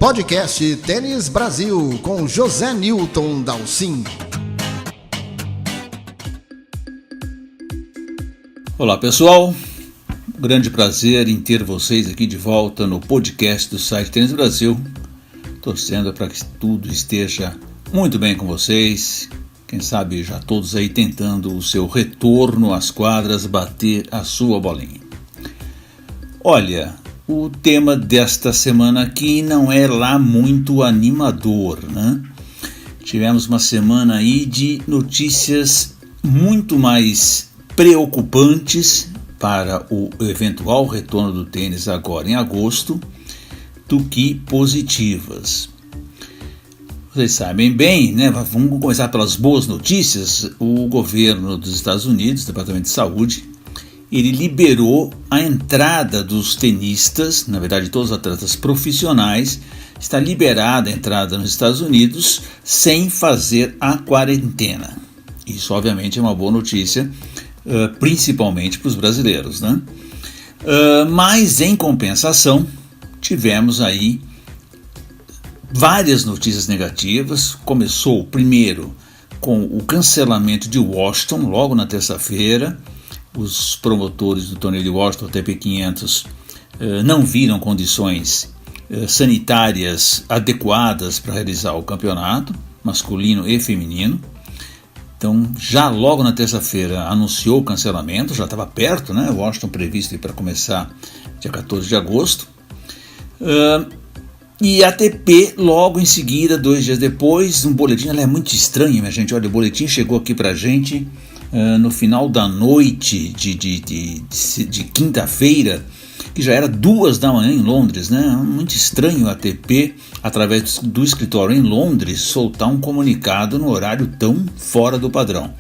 Podcast Tênis Brasil com José Newton Dalcin. Olá pessoal, grande prazer em ter vocês aqui de volta no podcast do site Tênis Brasil, torcendo para que tudo esteja muito bem com vocês, quem sabe já todos aí tentando o seu retorno às quadras, bater a sua bolinha. Olha, o tema desta semana aqui não é lá muito animador, né? Tivemos uma semana aí de notícias muito mais preocupantes para o eventual retorno do tênis agora em agosto do que positivas. Vocês sabem bem, né? Vamos começar pelas boas notícias. O governo dos Estados Unidos, o Departamento de Saúde, ele liberou a entrada dos tenistas, na verdade todos os atletas profissionais, está liberada a entrada nos Estados Unidos sem fazer a quarentena. Isso obviamente é uma boa notícia, principalmente para os brasileiros, né? Mas em compensação tivemos aí várias notícias negativas. Começou primeiro com o cancelamento de Washington logo na terça-feira. Os promotores do torneio de Washington ATP 500 não viram condições sanitárias adequadas para realizar o campeonato masculino e feminino. Então, já logo na terça-feira anunciou o cancelamento, já estava perto, né? Washington previsto para começar dia 14 de agosto. E a ATP, logo em seguida, 2 dias depois, um boletim, ela é muito estranha, minha gente. Olha, o boletim chegou aqui para a gente no final da noite de quinta-feira, que já era 2 da manhã em Londres, né? Muito estranho a ATP, através do escritório em Londres, soltar um comunicado no horário tão fora do padrão.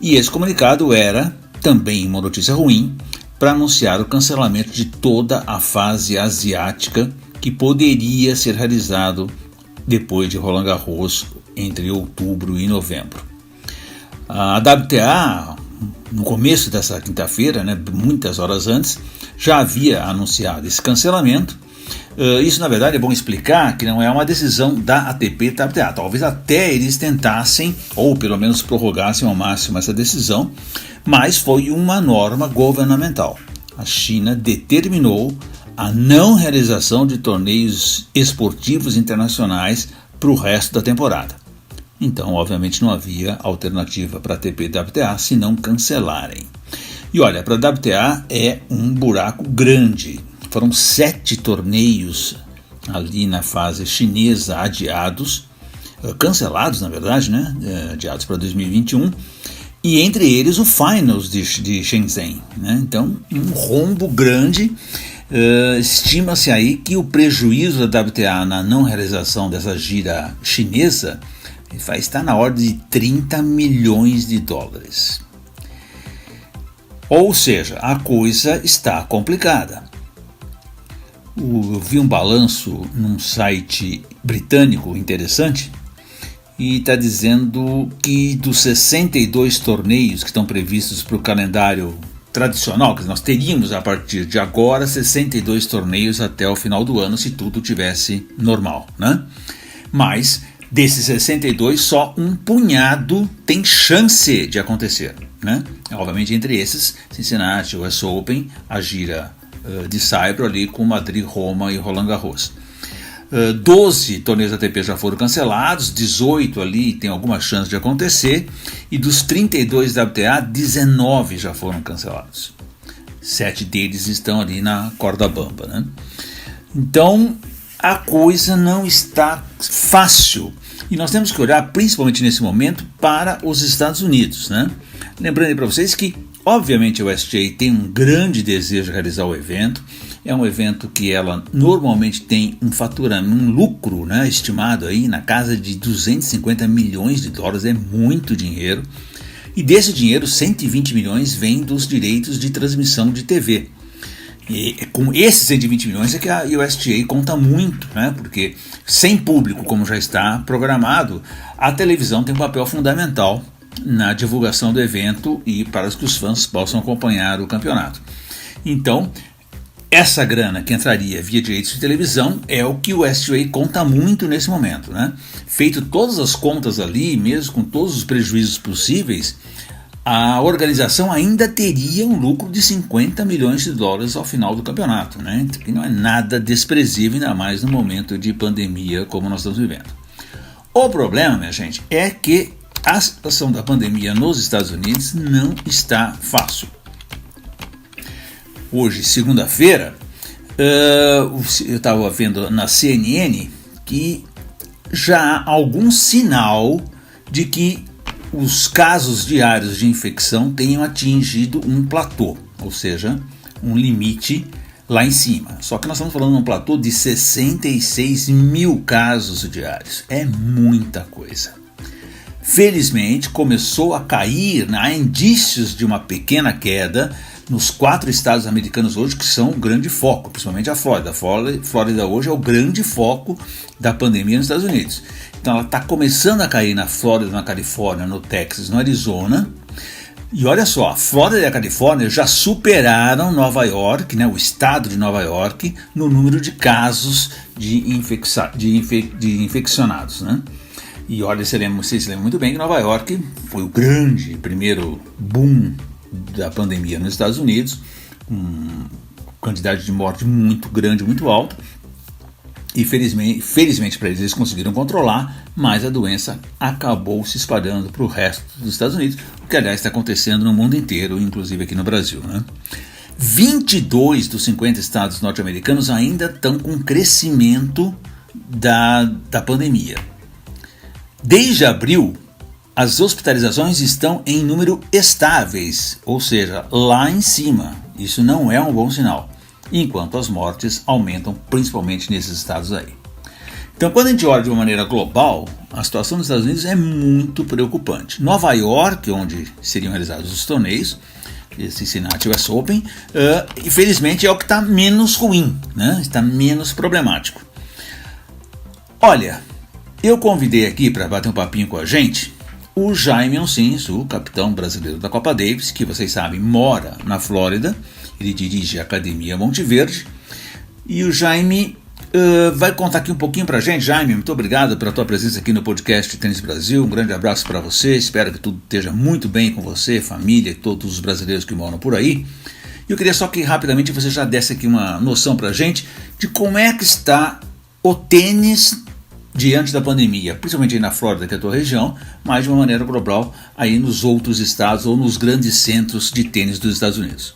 E esse comunicado era também uma notícia ruim para anunciar o cancelamento de toda a fase asiática que poderia ser realizado depois de Roland Garros entre outubro e novembro. A WTA, no começo dessa quinta-feira, né, muitas horas antes, já havia anunciado esse cancelamento. Isso, na verdade, é bom explicar que não é uma decisão da ATP WTA. Talvez até eles tentassem, ou pelo menos prorrogassem ao máximo essa decisão, mas foi uma norma governamental. A China determinou a não realização de torneios esportivos internacionais para o resto da temporada. Então, obviamente, não havia alternativa para a ATP e WTA se não cancelarem. E olha, para a WTA é um buraco grande. Foram 7 torneios ali na fase chinesa adiados, cancelados na verdade, né? Adiados para 2021, e entre eles o Finals de Shenzhen, né? Então, um rombo grande. Estima-se aí que o prejuízo da WTA na não realização dessa gira chinesa vai estar na ordem de 30 milhões de dólares. Ou seja, a coisa está complicada. Eu vi um balanço num site britânico interessante e está dizendo que dos 62 torneios que estão previstos para o calendário tradicional, que nós teríamos a partir de agora 62 torneios até o final do ano se tudo tivesse normal, né? Mas desses 62 só um punhado tem chance de acontecer, né? Obviamente entre esses Cincinnati, o US Open, a gira de Saibro ali com Madrid, Roma e Roland Garros. 12 torneios ATP já foram cancelados, 18 ali tem alguma chance de acontecer, e dos 32 da WTA, 19 já foram cancelados. 7 deles estão ali na corda bamba, né? Então a coisa não está fácil e nós temos que olhar principalmente nesse momento para os Estados Unidos, né? Lembrando para vocês que obviamente a USTA tem um grande desejo de realizar o evento. É um evento que ela normalmente tem um faturamento, um lucro, né, estimado aí na casa de 250 milhões de dólares, é muito dinheiro. E desse dinheiro, 120 milhões vem dos direitos de transmissão de TV. E com esses 120 milhões é que a USTA conta muito, né, porque sem público, como já está programado, a televisão tem um papel fundamental na divulgação do evento e para que os fãs possam acompanhar o campeonato. Então, essa grana que entraria via direitos de televisão é o que o SWA conta muito nesse momento, né? Feito todas as contas ali, mesmo com todos os prejuízos possíveis, a organização ainda teria um lucro de $50 milhões ao final do campeonato, né? Que não é nada desprezível, ainda mais no momento de pandemia como nós estamos vivendo. O problema, minha gente, é que a situação da pandemia nos Estados Unidos não está fácil. Hoje, segunda-feira, eu estava vendo na CNN que já há algum sinal de que os casos diários de infecção tenham atingido um platô, ou seja, um limite lá em cima. Só que nós estamos falando de um platô de 66 mil casos diários. É muita coisa. Felizmente, começou a cair, há indícios de uma pequena queda nos 4 estados americanos hoje que são o grande foco, principalmente a Flórida. A Flórida hoje é o grande foco da pandemia nos Estados Unidos. Então ela está começando a cair na Flórida, na Califórnia, no Texas, no Arizona. E olha só, a Flórida e a Califórnia já superaram Nova York, né, o estado de Nova York, no número de casos de infeccionados, né? E olha, vocês se lembram muito bem que Nova York foi o grande primeiro boom da pandemia nos Estados Unidos, com quantidade de morte muito grande, muito alta, e felizmente para eles conseguiram controlar, mas a doença acabou se espalhando para o resto dos Estados Unidos, o que aliás está acontecendo no mundo inteiro, inclusive aqui no Brasil, né? 22 dos 50 estados norte-americanos ainda estão com crescimento da pandemia. Desde abril, as hospitalizações estão em número estáveis, ou seja, lá em cima. Isso não é um bom sinal, enquanto as mortes aumentam principalmente nesses estados aí. Então, quando a gente olha de uma maneira global, a situação dos Estados Unidos é muito preocupante. Nova York, onde seriam realizados os torneios, Cincinnati US Open, infelizmente é o que está menos ruim, né? Está menos problemático. Olha, eu convidei aqui para bater um papinho com a gente o Jaime Oncins, o capitão brasileiro da Copa Davis, que vocês sabem mora na Flórida, ele dirige a Academia Monte Verde, e o Jaime vai contar aqui um pouquinho para a gente. Jaime, muito obrigado pela tua presença aqui no podcast Tênis Brasil, um grande abraço para você, espero que tudo esteja muito bem com você, família e todos os brasileiros que moram por aí. E eu queria só que rapidamente você já desse aqui uma noção para a gente de como é que está o tênis diante da pandemia, principalmente aí na Flórida, que é a tua região, mas de uma maneira global aí nos outros estados ou nos grandes centros de tênis dos Estados Unidos.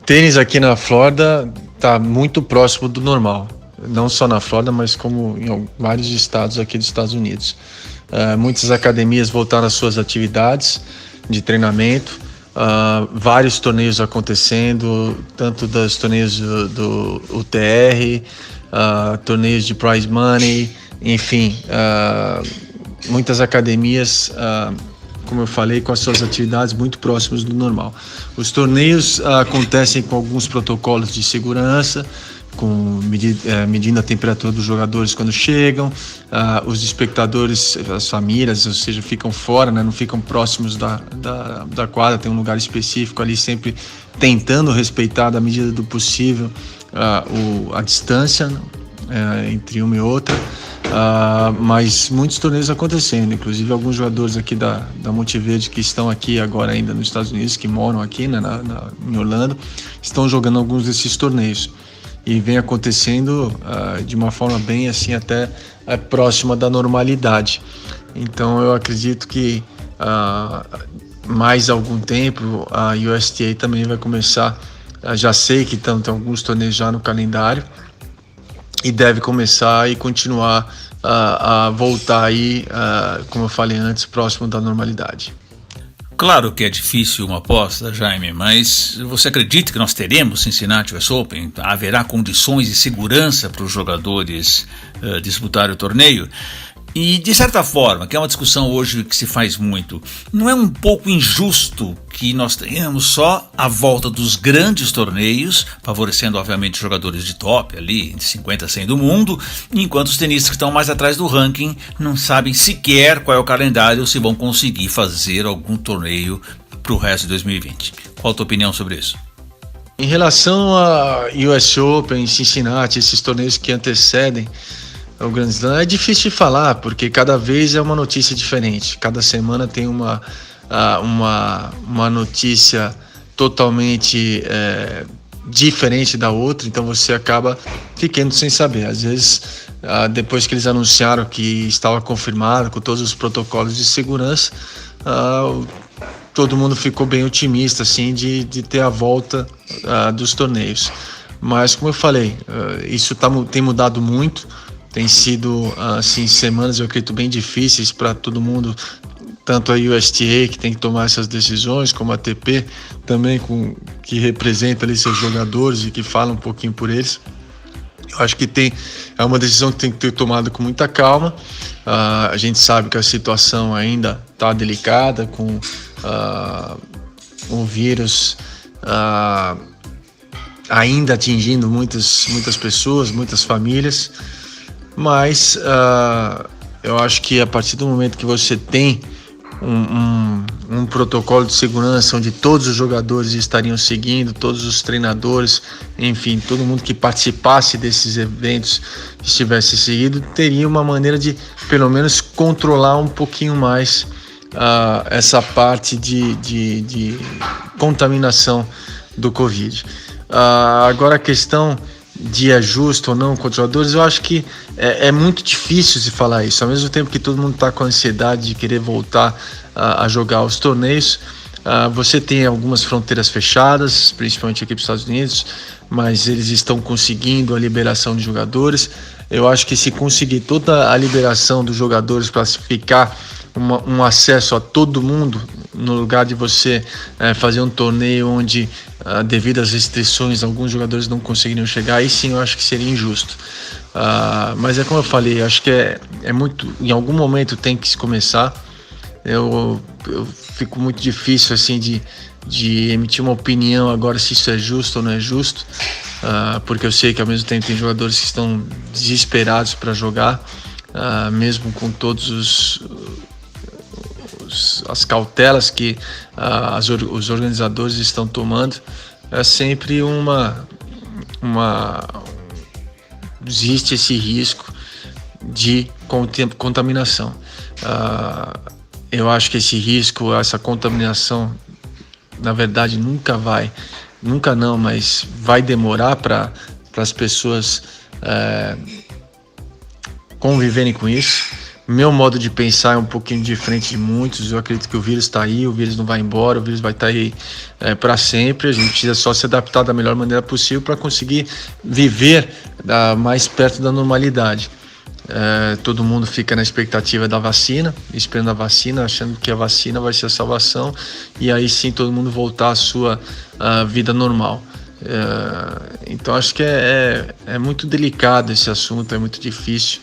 Tênis aqui na Flórida está muito próximo do normal, não só na Flórida, mas como em vários estados aqui dos Estados Unidos. Muitas academias voltaram às suas atividades de treinamento, vários torneios acontecendo, tanto dos torneios do UTR, torneios de prize money, enfim, muitas academias, como eu falei, com as suas atividades muito próximas do normal. Os torneios acontecem com alguns protocolos de segurança, medindo a temperatura dos jogadores quando chegam, os espectadores, as famílias, ou seja, ficam fora, né, não ficam próximos da quadra, tem um lugar específico ali, sempre tentando respeitar, da medida do possível, a distância entre uma e outra, mas muitos torneios acontecendo, inclusive alguns jogadores aqui da Monte Verde que estão aqui agora ainda nos Estados Unidos, que moram aqui, né, em Orlando, estão jogando alguns desses torneios e vem acontecendo de uma forma bem assim até próxima da normalidade. Então eu acredito que mais algum tempo a USTA também vai começar, já sei que tem alguns torneios já no calendário, e deve começar e continuar a voltar aí, como eu falei antes, próximo da normalidade. Claro que é difícil uma aposta, Jaime, mas você acredita que nós teremos Cincinnati US Open? Haverá condições de segurança para os jogadores disputarem o torneio? E, de certa forma, que é uma discussão hoje que se faz muito, não é um pouco injusto que nós tenhamos só a volta dos grandes torneios, favorecendo, obviamente, jogadores de top ali, de 50 a 100 do mundo, enquanto os tenistas que estão mais atrás do ranking não sabem sequer qual é o calendário ou se vão conseguir fazer algum torneio para o resto de 2020. Qual a tua opinião sobre isso? Em relação a US Open, Cincinnati, esses torneios que antecedem o Grand Slam, é difícil de falar, porque cada vez é uma notícia diferente. Cada semana tem uma notícia totalmente diferente da outra, então você acaba ficando sem saber. Às vezes, depois que eles anunciaram que estava confirmado com todos os protocolos de segurança, todo mundo ficou bem otimista assim, de ter a volta dos torneios. Mas, como eu falei, isso tem mudado muito. Tem sido assim, semanas, eu acredito, bem difíceis para todo mundo, tanto a USTA, que tem que tomar essas decisões, como a ATP também, que representa ali seus jogadores e que fala um pouquinho por eles. Eu acho que é uma decisão que tem que ter tomada com muita calma. A gente sabe que a situação ainda está delicada, com o vírus ainda atingindo muitas pessoas, muitas famílias, mas eu acho que a partir do momento que você tem um protocolo de segurança onde todos os jogadores estariam seguindo, todos os treinadores, enfim, todo mundo que participasse desses eventos estivesse seguido, teria uma maneira de pelo menos controlar um pouquinho mais essa parte de contaminação do Covid. Agora a questão de é justo ou não contra os jogadores, eu acho que é muito difícil se falar isso. Ao mesmo tempo que todo mundo está com ansiedade de querer voltar a jogar os torneios, você tem algumas fronteiras fechadas, principalmente aqui para os Estados Unidos, mas eles estão conseguindo a liberação de jogadores. Eu acho que se conseguir toda a liberação dos jogadores para ficar um acesso a todo mundo, no lugar de você fazer um torneio onde, devido às restrições, alguns jogadores não conseguiriam chegar, aí sim eu acho que seria injusto. Mas é como eu falei, acho que é muito, em algum momento tem que se começar. Eu fico muito difícil assim de emitir uma opinião agora se isso é justo ou não é justo, porque eu sei que ao mesmo tempo tem jogadores que estão desesperados para jogar, mesmo com todos as cautelas que os organizadores estão tomando. É sempre existe esse risco de contaminação. Eu acho que esse risco, essa contaminação, na verdade mas vai demorar para as pessoas conviverem com isso. Meu modo de pensar é um pouquinho diferente de muitos. Eu acredito que o vírus está aí, o vírus não vai embora, o vírus vai estar aí para sempre. A gente precisa só se adaptar da melhor maneira possível para conseguir viver mais perto da normalidade. Todo mundo fica na expectativa da vacina, esperando a vacina, achando que a vacina vai ser a salvação, e aí sim todo mundo voltar à sua vida normal. Então acho que é muito delicado esse assunto, é muito difícil.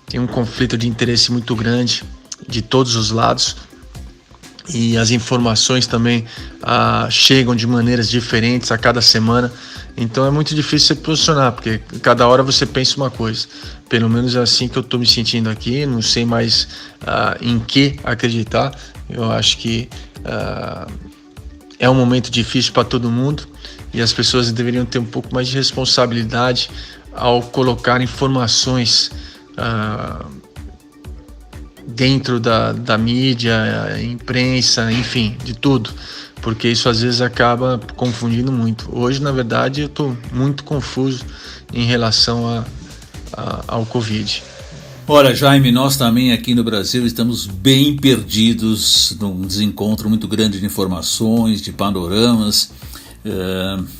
Tem um conflito de interesse muito grande de todos os lados, e as informações também chegam de maneiras diferentes a cada semana. Então é muito difícil se posicionar, porque cada hora você pensa uma coisa. Pelo menos é assim que eu estou me sentindo aqui, não sei mais em que acreditar. Eu acho que é um momento difícil para todo mundo, e as pessoas deveriam ter um pouco mais de responsabilidade ao colocar informações dentro da mídia, imprensa, enfim, de tudo, porque isso às vezes acaba confundindo muito. Hoje, na verdade, eu estou muito confuso em relação ao Covid. Olha, Jaime, nós também aqui no Brasil estamos bem perdidos num desencontro muito grande de informações, de panoramas.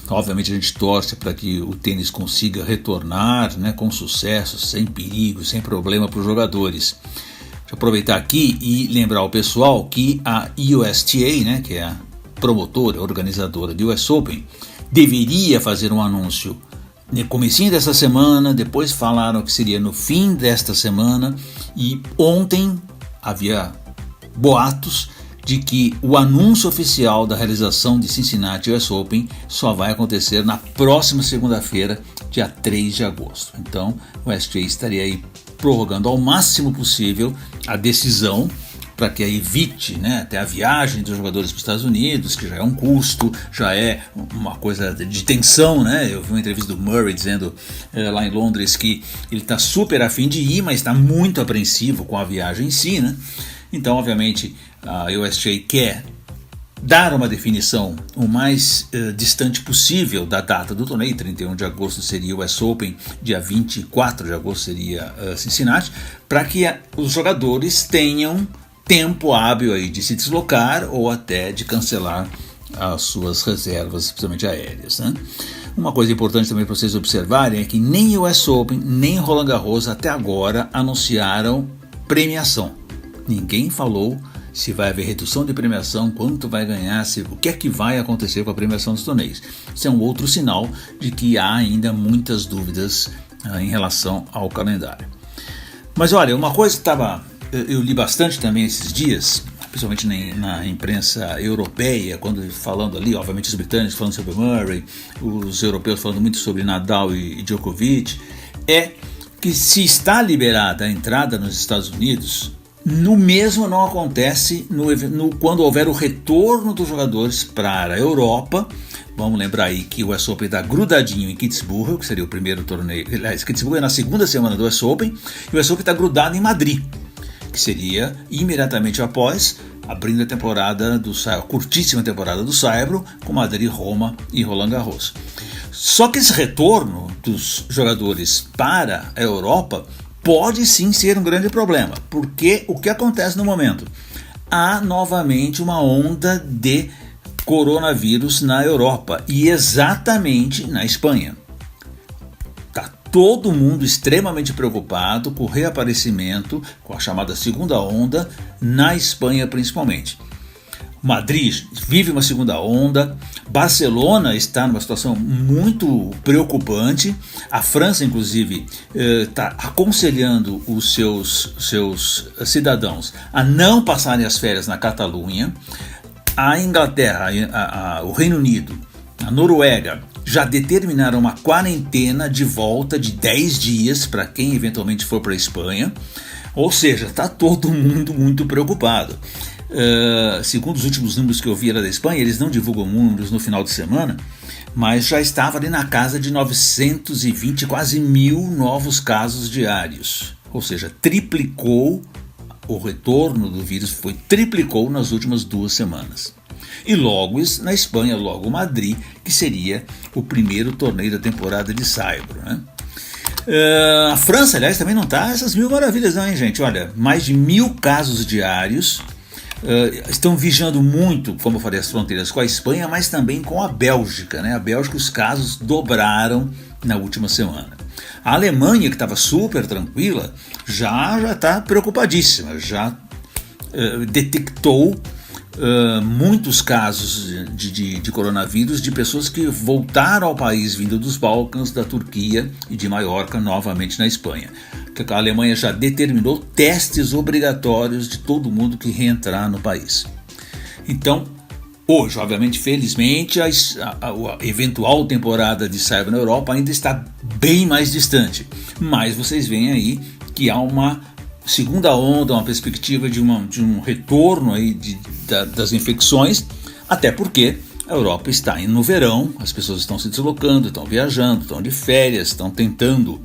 Obviamente a gente torce para que o tênis consiga retornar, né, com sucesso, sem perigo, sem problema para os jogadores. Deixa eu aproveitar aqui e lembrar ao pessoal que a USTA, né, que é a promotora, organizadora do US Open, deveria fazer um anúncio no comecinho dessa semana, depois falaram que seria no fim desta semana, e ontem havia boatos de que o anúncio oficial da realização de Cincinnati US Open só vai acontecer na próxima segunda-feira, dia 3 de agosto. Então o USTA estaria aí prorrogando ao máximo possível a decisão para que evite, né, até a viagem dos jogadores para os Estados Unidos, que já é um custo, já é uma coisa de tensão, né? Eu vi uma entrevista do Murray dizendo lá em Londres que ele está super afim de ir, mas está muito apreensivo com a viagem em si, né? Então, obviamente, a USGA quer dar uma definição o mais distante possível da data do torneio. 31 de agosto seria o US Open, dia 24 de agosto seria Cincinnati, para que os jogadores tenham tempo hábil aí de se deslocar ou até de cancelar as suas reservas, especialmente aéreas, né? Uma coisa importante também para vocês observarem é que nem o US Open, nem Roland Garros até agora anunciaram premiação. Ninguém falou se vai haver redução de premiação, quanto vai ganhar, o que é que vai acontecer com a premiação dos torneios. Isso é um outro sinal de que há ainda muitas dúvidas em relação ao calendário. Mas olha, uma coisa que eu li bastante também esses dias, principalmente na imprensa europeia, quando falando ali, obviamente os britânicos falando sobre Murray, os europeus falando muito sobre Nadal e Djokovic, é que se está liberada a entrada nos Estados Unidos, no mesmo não acontece quando houver o retorno dos jogadores para a Europa. Vamos lembrar aí que o US Open está grudadinho em Kitzbühel, que seria o primeiro torneio. Aliás, Kitzbühel é na segunda semana do US Open, e o US Open está grudado em Madrid, que seria imediatamente após, abrindo a curtíssima temporada do Saibro, com Madrid, Roma e Roland Garros. Só que esse retorno dos jogadores para a Europa pode sim ser um grande problema, porque o que acontece no momento? Há novamente uma onda de coronavírus na Europa e exatamente na Espanha. Está todo mundo extremamente preocupado com o reaparecimento, com a chamada segunda onda, na Espanha principalmente. Madrid vive uma segunda onda, Barcelona está numa situação muito preocupante, a França inclusive está aconselhando os seus cidadãos a não passarem as férias na Catalunha, a Inglaterra, o Reino Unido, a Noruega já determinaram uma quarentena de volta de 10 dias para quem eventualmente for para a Espanha, ou seja, está todo mundo muito preocupado. Segundo os últimos números que eu vi era da Espanha, eles não divulgam números no final de semana, mas já estava ali na casa de 920, quase 1.000 novos casos diários, ou seja, triplicou o retorno do vírus, triplicou nas últimas 2 semanas. E logo na Espanha, logo Madrid, que seria o primeiro torneio da temporada de Saibro, né? A França, aliás, também não está essas 1.000 maravilhas não, hein, gente? Olha, mais de 1.000 casos diários. Estão vigiando muito, como eu falei, as fronteiras com a Espanha, mas também com a Bélgica, né? A Bélgica, os casos dobraram na última semana. A Alemanha, que estava super tranquila, já está preocupadíssima, já detectou muitos casos de coronavírus de pessoas que voltaram ao país vindo dos Balcãs, da Turquia e de Maiorca, novamente na Espanha. A Alemanha já determinou testes obrigatórios de todo mundo que reentrar no país. Então, hoje, obviamente, felizmente, a eventual temporada de Saibro na Europa ainda está bem mais distante. Mas vocês veem aí que há uma segunda onda, uma perspectiva de um retorno aí das infecções, até porque a Europa está indo no verão, as pessoas estão se deslocando, estão viajando, estão de férias, estão tentando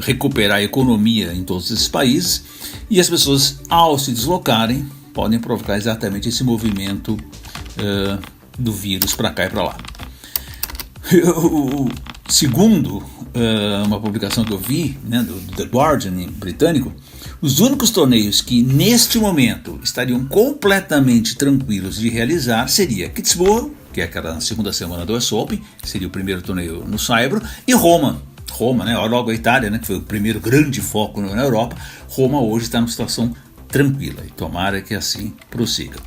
recuperar a economia em todos esses países, e as pessoas, ao se deslocarem, podem provocar exatamente esse movimento do vírus para cá e para lá. Segundo uma publicação que eu vi, né, do The Guardian britânico, os únicos torneios que neste momento estariam completamente tranquilos de realizar seria Kitzbühel, que é aquela segunda semana do US Open, que seria o primeiro torneio no Saibro, e Roma, né, logo a Itália, né, que foi o primeiro grande foco na Europa. Roma hoje está numa situação tranquila e tomara que assim prossiga.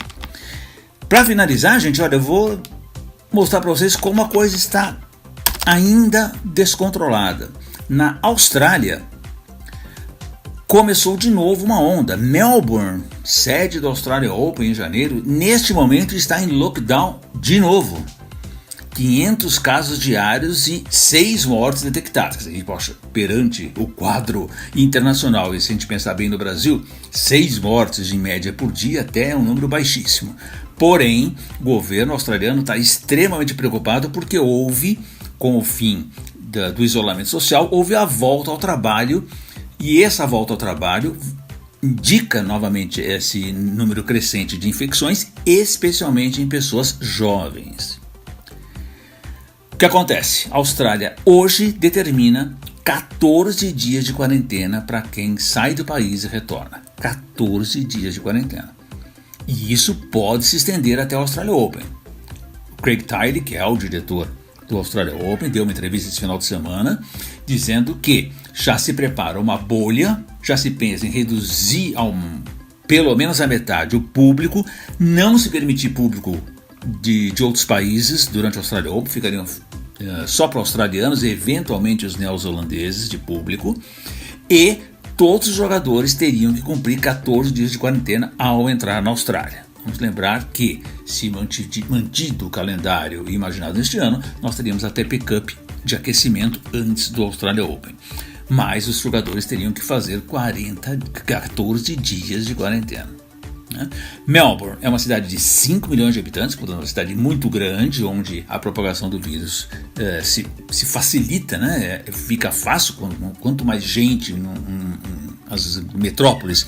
Para finalizar, gente, olha, eu vou mostrar para vocês como a coisa está ainda descontrolada. Na Austrália, começou de novo uma onda. Melbourne, sede do Australia Open em janeiro, neste momento está em lockdown de novo. 500 casos diários e 6 mortes detectadas. Quer dizer, poxa, perante o quadro internacional, e se a gente pensar bem no Brasil, 6 mortes em média por dia até é um número baixíssimo. Porém, o governo australiano está extremamente preocupado porque houve, com o fim do isolamento social, houve a volta ao trabalho, e essa volta ao trabalho indica novamente esse número crescente de infecções, especialmente em pessoas jovens. O que acontece? A Austrália hoje determina 14 dias de quarentena para quem sai do país e retorna. 14 dias de quarentena. E isso pode se estender até o Australia Open. O Craig Tiley, que é o diretor do Australia Open, deu uma entrevista esse final de semana dizendo que já se prepara uma bolha, já se pensa em reduzir pelo menos a metade o público, não se permitir público de outros países durante o Australia Open, ficariam só para australianos e eventualmente os neozelandeses de público, e todos os jogadores teriam que cumprir 14 dias de quarentena ao entrar na Austrália. Vamos lembrar que, se mantido o calendário imaginado neste ano, nós teríamos até pick-up de aquecimento antes do Australia Open. Mas os jogadores teriam que fazer 14 dias de quarentena. Melbourne é uma cidade de 5 milhões de habitantes, portanto, uma cidade muito grande, onde a propagação do vírus se facilita, né? Fica fácil quanto mais gente nas metrópoles.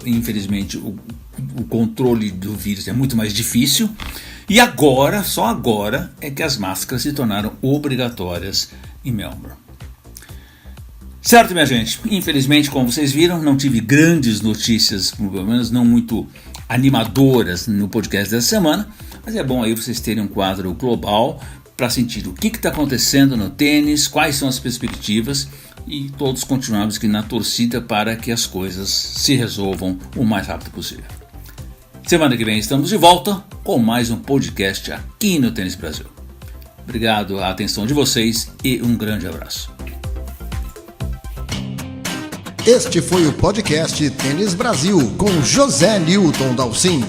Infelizmente, o controle do vírus é muito mais difícil. E agora, só agora, é que as máscaras se tornaram obrigatórias em Melbourne. Certo, minha gente? Infelizmente, como vocês viram, não tive grandes notícias, pelo menos não muito animadoras no podcast dessa semana, mas é bom aí vocês terem um quadro global para sentir o que está acontecendo no tênis, quais são as perspectivas, e todos continuamos aqui na torcida para que as coisas se resolvam o mais rápido possível. Semana que vem estamos de volta com mais um podcast aqui no Tênis Brasil. Obrigado à atenção de vocês e um grande abraço. Este foi o podcast Tênis Brasil com José Newton Dalcin.